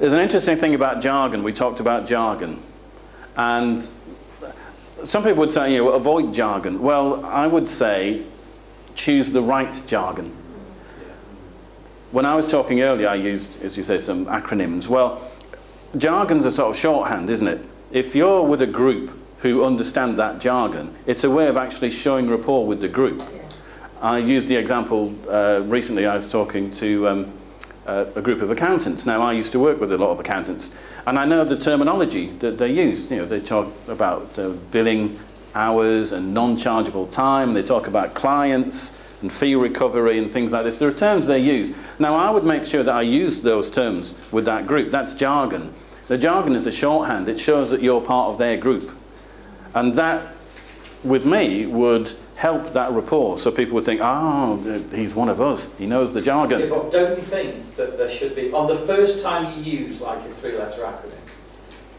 There's an interesting thing about jargon. We talked about jargon. And some people would say, avoid jargon. Well, I would say choose the right jargon. When I was talking earlier, I used, as you say, some acronyms. Well, jargon's a sort of shorthand, isn't it? If you're with a group who understand that jargon, it's a way of actually showing rapport with the group. I used the example recently. I was talking to a group of accountants. Now, I used to work with a lot of accountants, and I know the terminology that they use. They talk about billing hours and non-chargeable time. They talk about clients and fee recovery and things like this. There are terms they use. Now, I would make sure that I use those terms with that group. That's jargon. The jargon is a shorthand. It shows that you're part of their group. And that, with me, would help that rapport. So people would think, oh, he's one of us. He knows the jargon. Yeah, but don't you think that there should be, on the first time you use like a 3-letter acronym,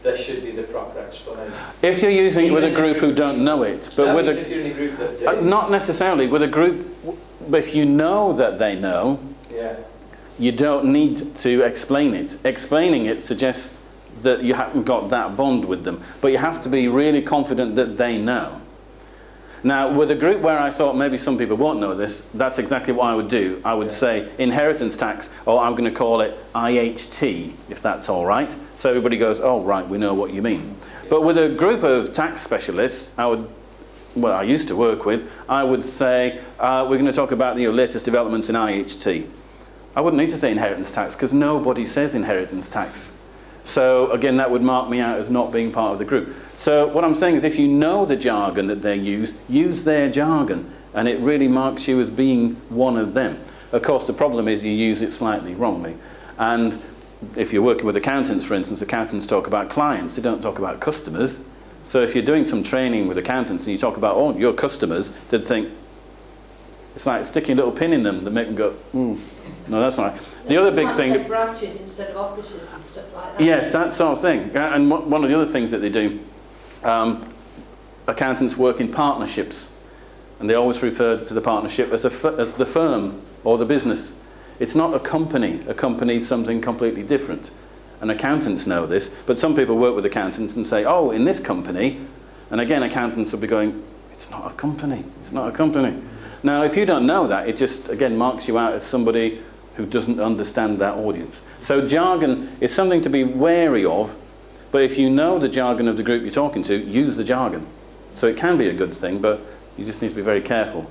there should be the proper explanation? If you're using it with a group who don't know it, but with if you're in a group that do. Not necessarily. With a group, if you know that they know, you don't need to explain it. Explaining it suggests that you haven't got that bond with them, but you have to be really confident that they know. Now, with a group where I thought maybe some people won't know this, that's exactly what I would do. I would say inheritance tax, or I'm going to call it IHT, if that's all right. So everybody goes, oh, right, we know what you mean. But with a group of tax specialists, I used to work with, I would say, we're going to talk about the latest developments in IHT. I wouldn't need to say inheritance tax, because nobody says inheritance tax. So again, that would mark me out as not being part of the group. So what I'm saying is, if you know the jargon that they use their jargon, and it really marks you as being one of them. Of course, the problem is you use it slightly wrongly. And if you're working with accountants, for instance, accountants talk about clients, they don't talk about customers. So if you're doing some training with accountants and you talk about, oh, your customers, they'd think, it's like sticking a little pin in them that make them go, no, that's not right. The other big thing... branches instead of offices and stuff like that. Yes, that sort of thing. And one of the other things that they do, accountants work in partnerships. And they always refer to the partnership as the firm or the business. It's not a company. A company is something completely different. And accountants know this, but some people work with accountants and say, oh, in this company, and again, accountants will be going, it's not a company, it's not a company. Now, if you don't know that, it just, again, marks you out as somebody who doesn't understand that audience. So jargon is something to be wary of, but if you know the jargon of the group you're talking to, use the jargon. So it can be a good thing, but you just need to be very careful.